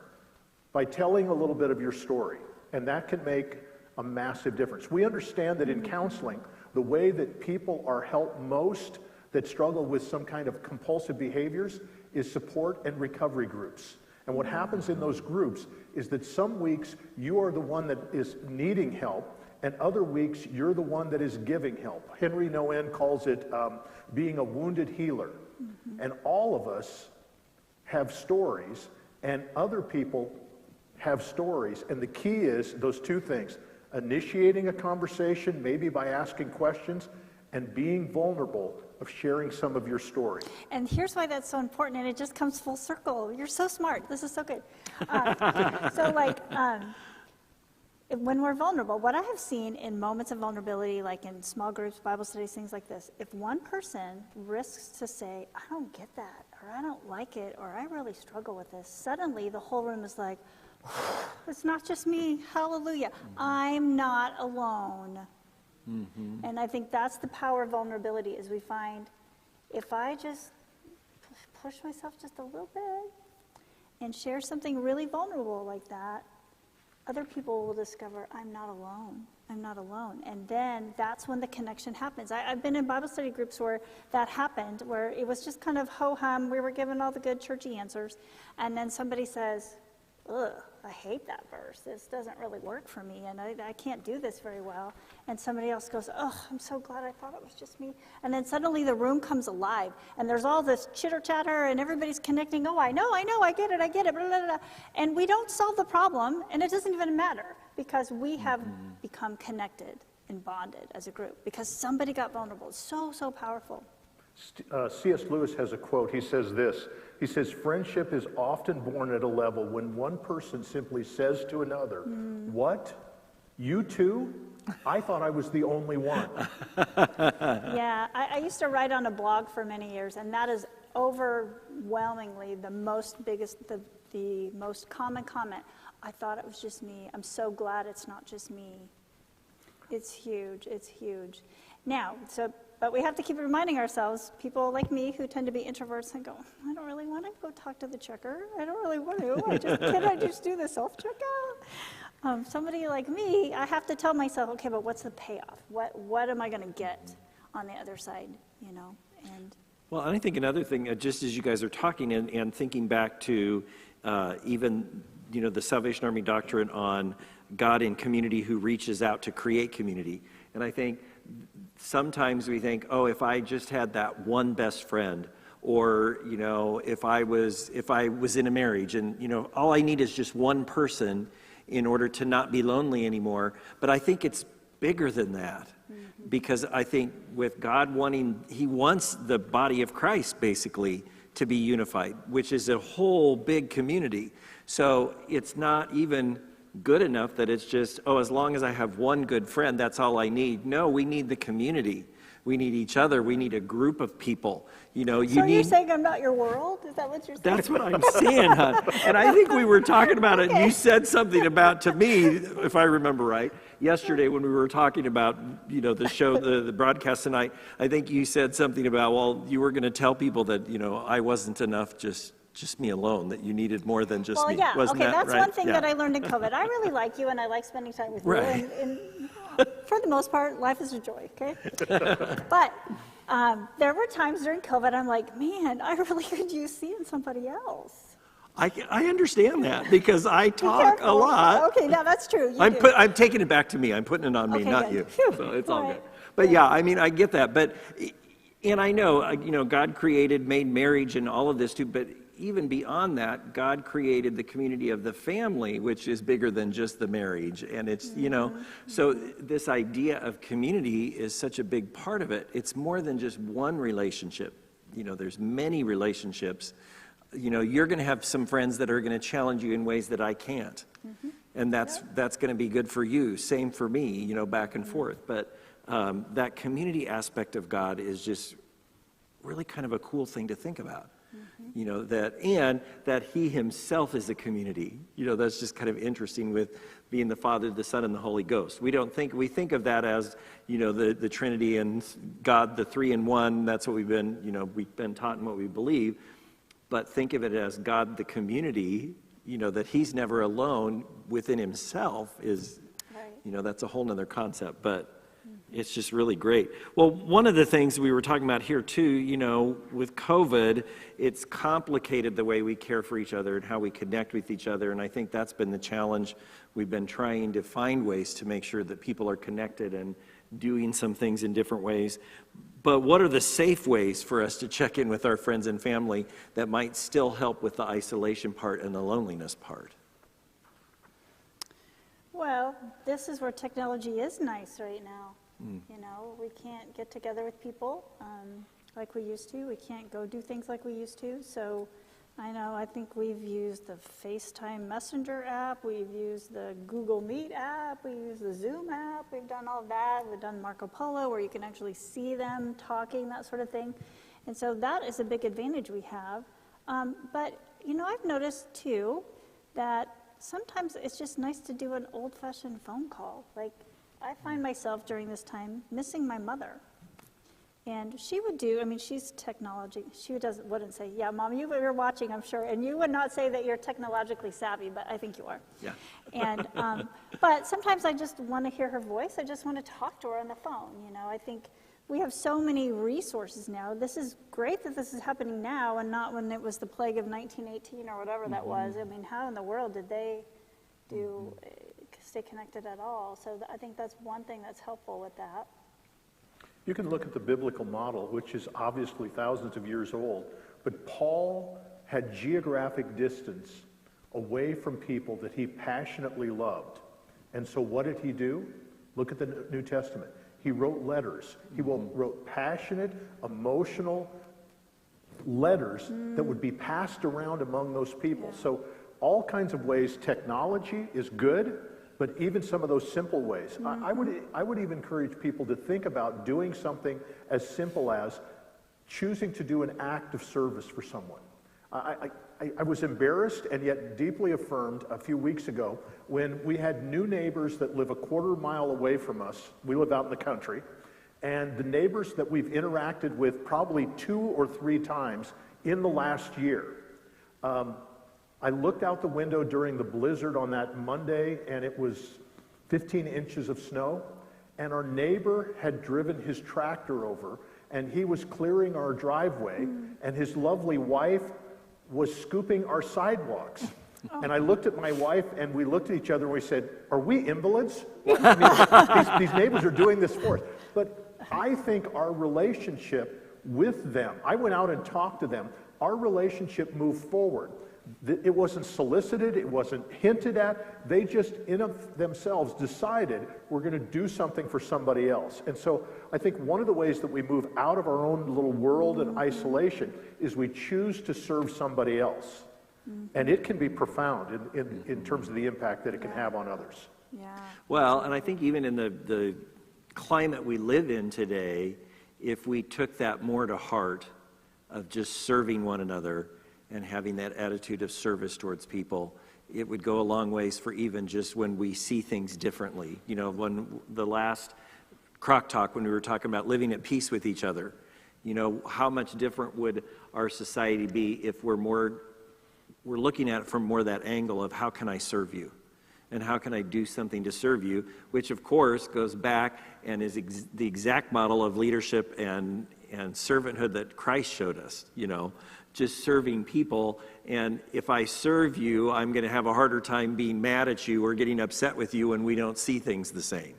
by telling a little bit of your story, and that can make a massive difference. We understand that in counseling, the way that people are helped most that struggle with some kind of compulsive behaviors is support and recovery groups. And what happens in those groups is that some weeks you are the one that is needing help, and other weeks you're the one that is giving help. Henry Nouwen calls it being a wounded healer. And all of us have stories, and other people have stories. And the key is those two things: initiating a conversation, maybe by asking questions, and being vulnerable of sharing some of your story. And here's why that's so important, and it just comes full circle. You're so smart. This is so good. When we're vulnerable, what I have seen in moments of vulnerability, like in small groups, Bible studies, things like this, if one person risks to say, I don't get that, or I don't like it, or I really struggle with this, suddenly the whole room is like, it's not just me, hallelujah. I'm not alone. And I think that's the power of vulnerability, is we find if I just push myself just a little bit and share something really vulnerable like that, other people will discover I'm not alone. I'm not alone. And then that's when the connection happens. I've been in Bible study groups where that happened, where it was just kind of ho-hum. We were given all the good churchy answers. And then somebody says, ugh, I hate that verse. This doesn't really work for me, and I can't do this very well. And somebody else goes, oh, I'm so glad I thought it was just me. And then suddenly the room comes alive, and there's all this chitter-chatter, and everybody's connecting. Oh, I know, I get it, blah, blah, blah. And we don't solve the problem, and it doesn't even matter, because we have become connected and bonded as a group, because somebody got vulnerable. It's so, so powerful. C.S. Lewis has a quote. He says this. He says, friendship is often born at a level when one person simply says to another, what? You too? I thought I was the only one. Yeah, I used to write on a blog for many years, and that is overwhelmingly the most common comment. I thought it was just me. I'm so glad it's not just me. It's huge. It's huge. Now, but we have to keep reminding ourselves, people like me who tend to be introverts and go, I don't really want to go talk to the checker. I don't really want to. Can I just do the self-checkout? Somebody like me, I have to tell myself, okay, but what's the payoff? What am I going to get on the other side, you know? And well, I think another thing, just as you guys are talking and thinking back to even, the Salvation Army doctrine on God in community who reaches out to create community. And I think sometimes we think, oh, if I just had that one best friend, or, if I was in a marriage and, all I need is just one person in order to not be lonely anymore. But I think it's bigger than that, because I think with God he wants the body of Christ basically to be unified, which is a whole big community. So it's not even good enough that it's just, oh, as long as I have one good friend, that's all I need. No, we need the community. We need each other. We need a group of people. You're saying I'm not your world? Is that what you're saying? That's what I'm saying, hon. And I think we were talking about it, and you said something about, to me, if I remember right, yesterday when we were talking about, the show, the broadcast tonight, I think you said something about, well, you were going to tell people that, I wasn't enough just me alone, that you needed more than just me. Yeah. Wasn't okay, that that's right? one thing that I learned in COVID. I really like you, and I like spending time with you. Right. And for the most part, life is a joy, okay? But there were times during COVID I'm like, man, I really could use seeing somebody else. I understand that, because I talk a lot. Okay, now that's true. I'm taking it back to me. I'm putting it on me, Okay, not good. you. Phew. So it's all Right. good. But yeah, I get that. But, and I know, God made marriage and all of this too, but even beyond that, God created the community of the family, which is bigger than just the marriage. And it's, so this idea of community is such a big part of it. It's more than just one relationship. There's many relationships. You're going to have some friends that are going to challenge you in ways that I can't. And that's going to be good for you. Same for me, back and forth. But that community aspect of God is just really kind of a cool thing to think about. You know, and that he himself is a community. You know, that's just kind of interesting with being the Father, the Son, and the Holy Ghost. We think of that as, you know, the Trinity and God, the three in one. That's what we've been taught and what we believe. But think of it as God, the community, you know, that he's never alone within himself is, Right. you know, that's a whole nother concept. But it's just really great. Well, one of the things we were talking about here too, you know, with COVID, it's complicated the way we care for each other and how we connect with each other. And I think that's been the challenge. We've been trying to find ways to make sure that people are connected and doing some things in different ways. But what are the safe ways for us to check in with our friends and family that might still help with the isolation part and the loneliness part? Well, this is where technology is nice right now. You know, we can't get together with people like we used to. We can't go do things like we used to. So I think we've used the FaceTime Messenger app. We've used the Google Meet app. We use the Zoom app. We've done all that. We've done Marco Polo where you can actually see them talking, that sort of thing. And so that is a big advantage we have. But, you know, I've noticed too that sometimes it's just nice to do an old-fashioned phone call. Like, I find myself during this time missing my mother. And she would do, I mean, she's technology. She wouldn't say, yeah, Mom, you're watching, I'm sure. And you would not say that you're technologically savvy, but I think you are. Yeah. And, but sometimes I just want to hear her voice. I just want to talk to her on the phone. You know, I think we have so many resources now. This is great that this is happening now and not when it was the plague of 1918 or whatever that was. I mean, how in the world did they stay connected at all? So I think that's one thing that's helpful with that. You can look at the biblical model, which is obviously thousands of years old, but Paul had geographic distance away from people that he passionately loved. And so what did he do? Look at the New Testament. He wrote letters. He wrote passionate, emotional letters that would be passed around among those people. Yeah. So all kinds of ways technology is good, but even some of those simple ways. I would even encourage people to think about doing something as simple as choosing to do an act of service for someone. I was embarrassed and yet deeply affirmed a few weeks ago when we had new neighbors that live a quarter mile away from us. We live out in the country. And the neighbors that we've interacted with probably 2 or 3 times in the last year. I looked out the window during the blizzard on that Monday, and it was 15 inches of snow. And our neighbor had driven his tractor over, and he was clearing our driveway, and his lovely wife was scooping our sidewalks. And I looked at my wife, and we looked at each other, and we said, are we invalids? I mean, these neighbors are doing this for us. But I think our relationship with them, I went out and talked to them, our relationship moved forward. It wasn't solicited, it wasn't hinted at. They just in of themselves decided we're going to do something for somebody else. And so I think one of the ways that we move out of our own little world and isolation is we choose to serve somebody else. And it can be profound in terms of the impact that it can have on others. Yeah. Well, and I think even in the climate we live in today, if we took that more to heart of just serving one another and having that attitude of service towards people, it would go a long ways for even just when we see things differently. You know, when the last Kroc Talk, when we were talking about living at peace with each other, you know, how much different would our society be if we're looking at it from more that angle of how can I serve you? And how can I do something to serve you? Which, of course, goes back and is the exact model of leadership and servanthood that Christ showed us, you know, just serving people. And if I serve you, I'm going to have a harder time being mad at you or getting upset with you when we don't see things the same.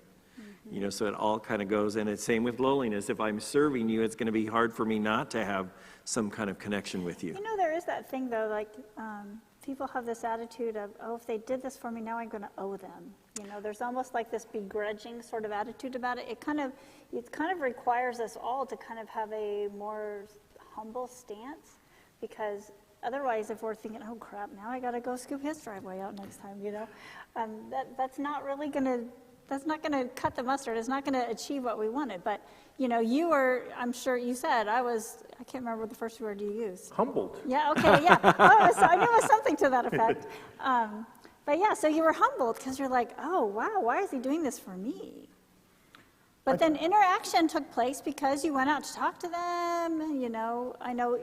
You know, so it all kind of goes, and it's same with loneliness. If I'm serving you, it's going to be hard for me not to have some kind of connection with you. You know, there is that thing, though, like people have this attitude of, oh, if they did this for me, now I'm going to owe them. You know, there's almost like this begrudging sort of attitude about it. It kind of requires us all to kind of have a more humble stance, because otherwise, if we're thinking, oh, crap, now I got to go scoop his driveway out next time, you know, that's not really going to that's not going to cut the mustard. It's not going to achieve what we wanted. But, I'm sure you said, I can't remember what the first word you used. Humbled. Yeah, okay, yeah. I knew it was something to that effect. But yeah, so you were humbled because you're like, oh, wow, why is he doing this for me? But then interaction took place because you went out to talk to them. I know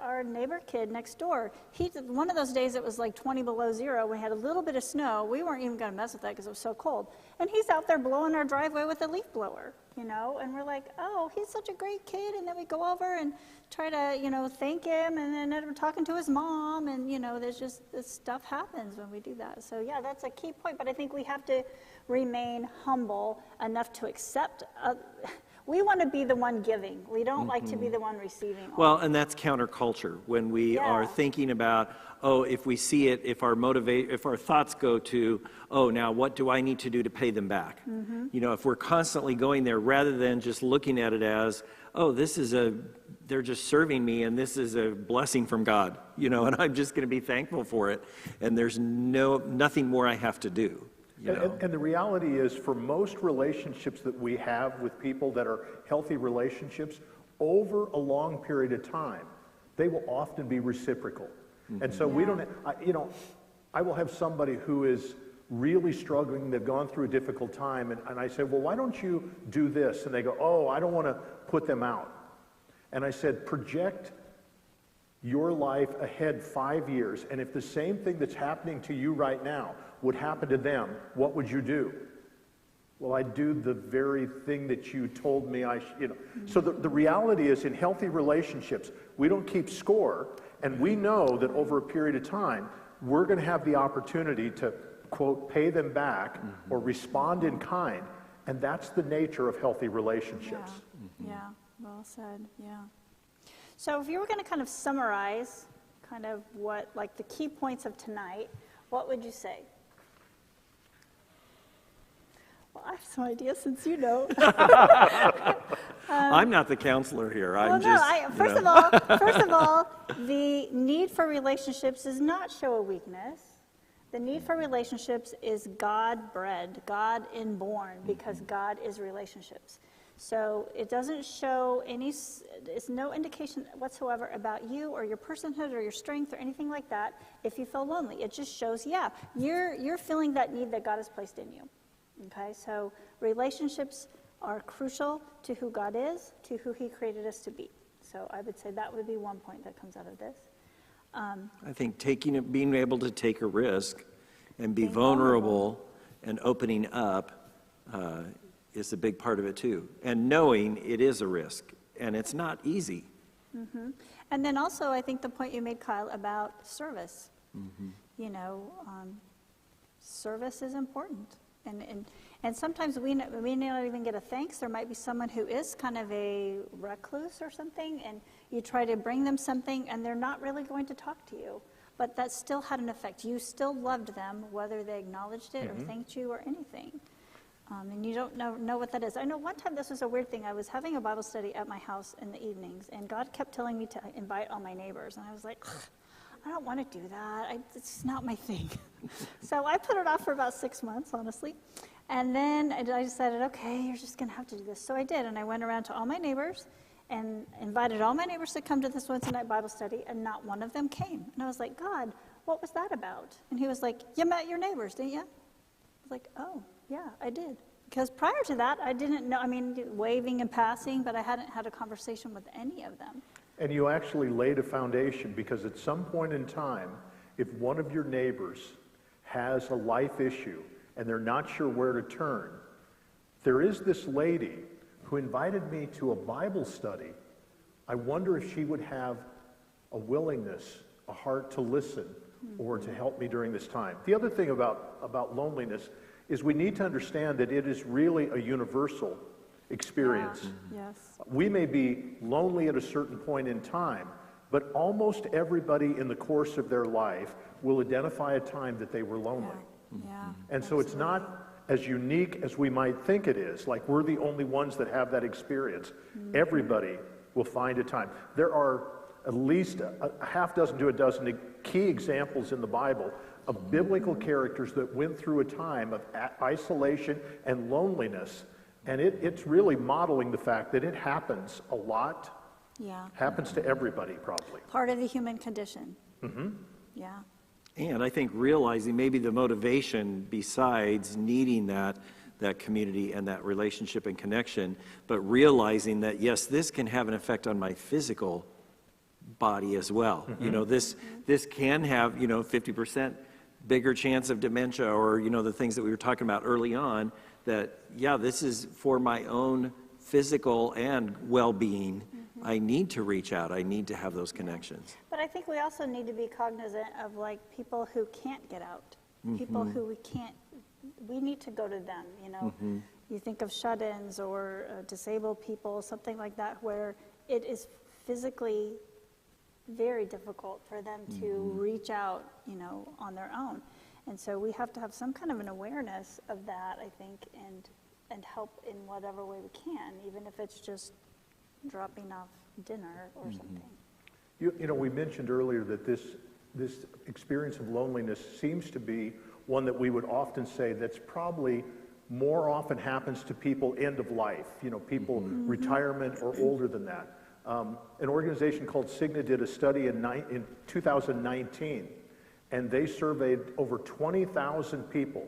our neighbor kid next door, one of those days it was like 20 below zero. We had a little bit of snow. We weren't even going to mess with that because it was so cold. And he's out there blowing our driveway with a leaf blower, and we're like, oh, he's such a great kid. And then we go over and try to, thank him, and then end up talking to his mom. And, there's just, this stuff happens when we do that. So yeah, that's a key point. But I think we have to remain humble enough to accept. We want to be the one giving. We don't like to be the one receiving. Well, and that's counterculture. When we are thinking about, if we see it, if our thoughts go to, now what do I need to do to pay them back? If we're constantly going there rather than just looking at it as, they're just serving me and this is a blessing from God, and I'm just going to be thankful for it. And there's nothing more I have to do. And the reality is, for most relationships that we have with people that are healthy relationships, over a long period of time, they will often be reciprocal. And so we don't, I will have somebody who is really struggling, they've gone through a difficult time, and I say, well, why don't you do this? And they go, oh, I don't want to put them out. And I said, project your life ahead 5 years, and if the same thing that's happening to you right now would happen to them, what would you do? Well, I'd do the very thing that you told me I should, So the reality is, in healthy relationships, we don't keep score, and we know that over a period of time, we're going to have the opportunity to, quote, pay them back or respond in kind, and that's the nature of healthy relationships. Yeah, well said, yeah. So if you were going to kind of summarize kind of what, like the key points of tonight, what would you say? Well, I have some ideas since you know. I'm not the counselor here. First of all, the need for relationships does not show a weakness. The need for relationships is God-bred, God-inborn, because God is relationships. So it doesn't show it's no indication whatsoever about you or your personhood or your strength or anything like that if you feel lonely. It just shows, you're feeling that need that God has placed in you. Okay, so relationships are crucial to who God is, to who he created us to be. So I would say that would be one point that comes out of this. I think being able to take a risk and be vulnerable and opening up is a big part of it too. And knowing it is a risk, and it's not easy. And then also, I think the point you made, Kyle, about service. Service is important. And sometimes we may not even get a thanks. There might be someone who is kind of a recluse or something, and you try to bring them something, and they're not really going to talk to you. But that still had an effect. You still loved them, whether they acknowledged it or thanked you or anything. And you don't know what that is. I know one time this was a weird thing. I was having a Bible study at my house in the evenings, and God kept telling me to invite all my neighbors. And I was like, I don't want to do that. It's not my thing. So I put it off for about 6 months, honestly. And then I decided, okay, you're just going to have to do this. So I did, and I went around to all my neighbors and invited all my neighbors to come to this Wednesday night Bible study, and not one of them came. And I was like, God, what was that about? And he was like, you met your neighbors, didn't you? I was like, oh, yeah, I did. Because prior to that, I didn't know, waving and passing, but I hadn't had a conversation with any of them. And you actually laid a foundation, because at some point in time, if one of your neighbors has a life issue and they're not sure where to turn, there is this lady who invited me to a Bible study. I wonder if she would have a willingness, a heart to listen, or to help me during this time. The other thing about loneliness is we need to understand that it is really a universal experience. Yes. We may be lonely at a certain point in time, but almost everybody in the course of their life will identify a time that they were lonely. Yeah. And so it's not as unique as we might think it is, like we're the only ones that have that experience. Everybody will find a time. There are at least a half dozen to a dozen key examples in the Bible of biblical characters that went through a time of isolation and loneliness. And it's really modeling the fact that it happens a lot, happens to everybody probably. Part of the human condition. Yeah. And I think realizing maybe the motivation besides needing that community and that relationship and connection, but realizing that, yes, this can have an effect on my physical body as well. You know, this can have, 50% bigger chance of dementia, or, the things that we were talking about early on, that, this is for my own physical and well-being. I need to reach out. I need to have those connections. But I think we also need to be cognizant of like people who can't get out, people who we need to go to them, You think of shut-ins or disabled people, something like that, where it is physically very difficult for them to reach out, on their own. And so we have to have some kind of an awareness of that, I think, and help in whatever way we can, even if it's just dropping off dinner or something. We mentioned earlier that this experience of loneliness seems to be one that we would often say that's probably more often happens to people end of life, people retirement or older than that. An organization called Cigna did a study in 2019, and they surveyed over 20,000 people,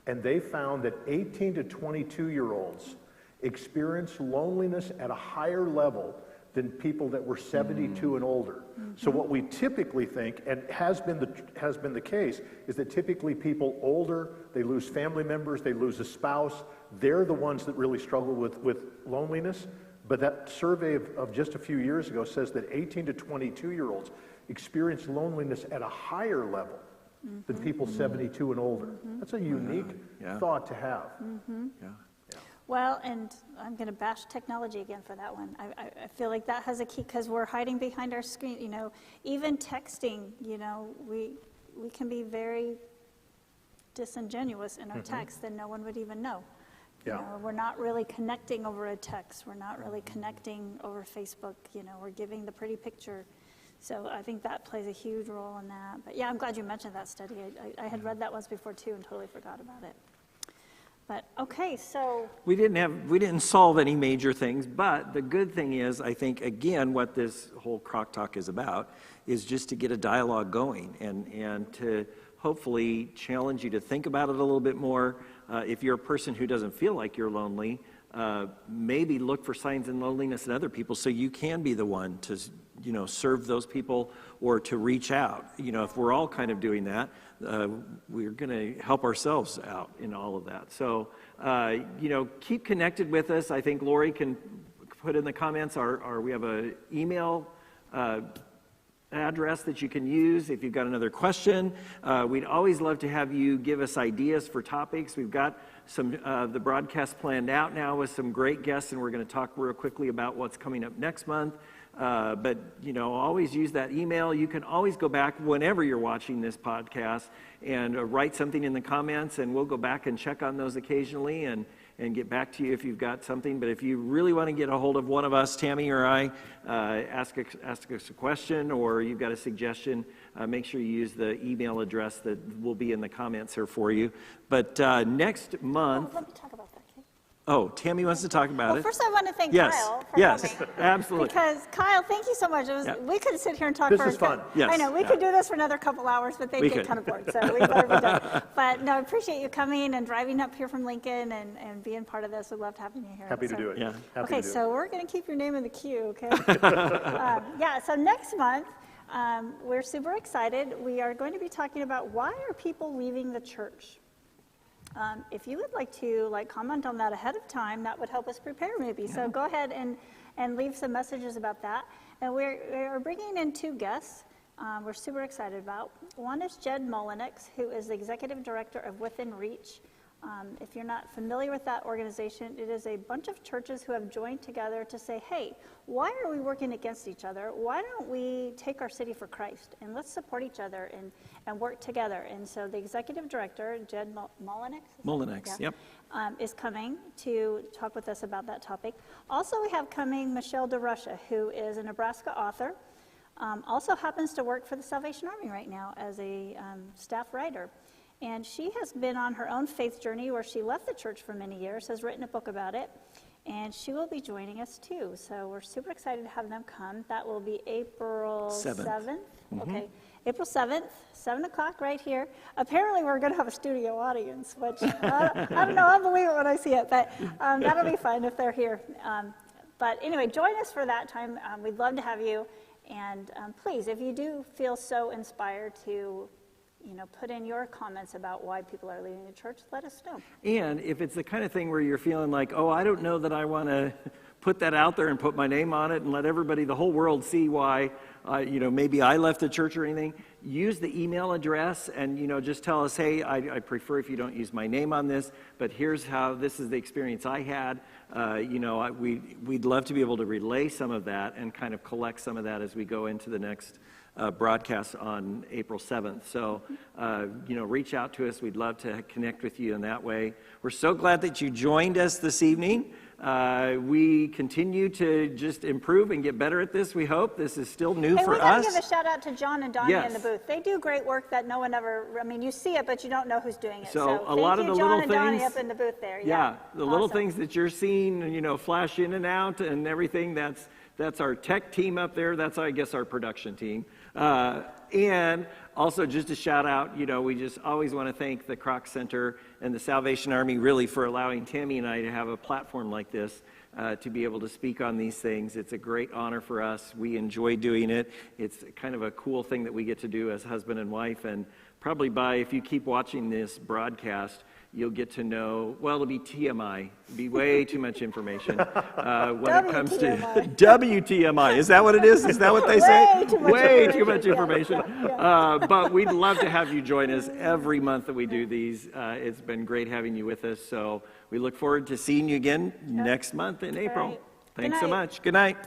and they found that 18 to 22-year-olds experience loneliness at a higher level than people that were 72 and older. So what we typically think, and has been the case, is that typically people older, they lose family members, they lose a spouse, they're the ones that really struggle with loneliness. But that survey of just a few years ago says that 18 to 22-year-olds experience loneliness at a higher level than people 72 and older. That's a unique thought to have. Well, and I'm going to bash technology again for that one. I feel like that has a key, because we're hiding behind our screen. Even texting, we can be very disingenuous in our text, and no one would even know. We're not really connecting over a text. We're not really connecting over Facebook. We're giving the pretty picture. So I think that plays a huge role in that. But I'm glad you mentioned that study. I had read that once before too and totally forgot about it. But okay, so we didn't solve any major things, but the good thing is, I think, again, what this whole Kroc Talk is about is just to get a dialogue going and to hopefully challenge you to think about it a little bit more. If you're a person who doesn't feel like you're lonely, maybe look for signs of loneliness in other people so you can be the one to, serve those people or to reach out. If we're all kind of doing that, we're going to help ourselves out in all of that. So, keep connected with us. I think Lori can put in the comments we have an email address that you can use if you've got another question. We'd always love to have you give us ideas for topics. We've got some the broadcast planned out now with some great guests, and we're going to talk real quickly about what's coming up next month. But always use that email. You can always go back whenever you're watching this podcast and write something in the comments, and we'll go back and check on those occasionally and get back to you if you've got something. But if you really want to get a hold of one of us, Tammy or I, ask us a question, or you've got a suggestion, make sure you use the email address that will be in the comments here for you. But next month... let me talk about that, okay? Oh, Tammy wants to talk about it. First I want to thank Kyle for coming. Absolutely. Because Kyle, thank you so much. We could sit here and talk this for... is fun. Yes. I know, we could do this for another couple hours, but they'd get kind of bored, so we better be done. But no, I appreciate you coming and driving up here from Lincoln and being part of this. We loved having you here. Happy to do it. Yeah. Okay, so we're going to keep your name in the queue, okay? So next month, we're super excited. We are going to be talking about why are people leaving the church? If you would like to comment on that ahead of time, that would help us prepare maybe. Yeah. So go ahead and leave some messages about that. And we're bringing in two guests we're super excited about. One is Jed Mullenix, who is the Executive Director of Within Reach. If you're not familiar with that organization, it is a bunch of churches who have joined together to say, hey, why are we working against each other? Why don't we take our city for Christ? And let's support each other and work together. And so the executive director, Jed Mullenix, is coming to talk with us about that topic. Also, we have coming Michelle DeRusha, who is a Nebraska author. also happens to work for the Salvation Army right now as a staff writer. And she has been on her own faith journey where she left the church for many years, has written a book about it, and she will be joining us too. So we're super excited to have them come. That will be April 7th. Okay, April 7th, 7 o'clock right here. Apparently we're going to have a studio audience, which I don't know, I'll believe it when I see it, but that'll be fun if they're here. But anyway, join us for that time. We'd love to have you. And please, if you do feel so inspired to put in your comments about why people are leaving the church, let us know. And if it's the kind of thing where you're feeling like, oh, I don't know that I want to put that out there and put my name on it and let everybody, the whole world, see why, maybe I left the church or anything, use the email address and, just tell us, hey, I prefer if you don't use my name on this, but here's how, this is the experience I had. We'd love to be able to relay some of that and kind of collect some of that as we go into the next broadcast on April 7th. So, reach out to us. We'd love to connect with you in that way. We're so glad that you joined us this evening. We continue to just improve and get better at this, we hope. This is still new for us. We got to give a shout out to John and Donnie Yes. in the booth. They do great work that no one ever, you see it, but you don't know who's doing it. So a lot of the John little and Donnie things- up in the booth there. Yeah, the little Awesome. things that you're seeing, flash in and out and everything, that's our tech team up there. That's, I guess, our production team. And also just a shout out, we just always want to thank the Kroc Center and the Salvation Army really for allowing Tammy and I to have a platform like this to be able to speak on these things. It's a great honor for us. We enjoy doing it. It's kind of a cool thing that we get to do as husband and wife. And probably if you keep watching this broadcast, you'll get to know, well, it'll be TMI. It'll be way too much information when it comes to WTMI. Is that what it is? Is that what they say? Way too much information. But we'd love to have you join us every month that we do these. It's been great having you with us. So we look forward to seeing you again next month in April. right. Thanks Good so night. much. Good night.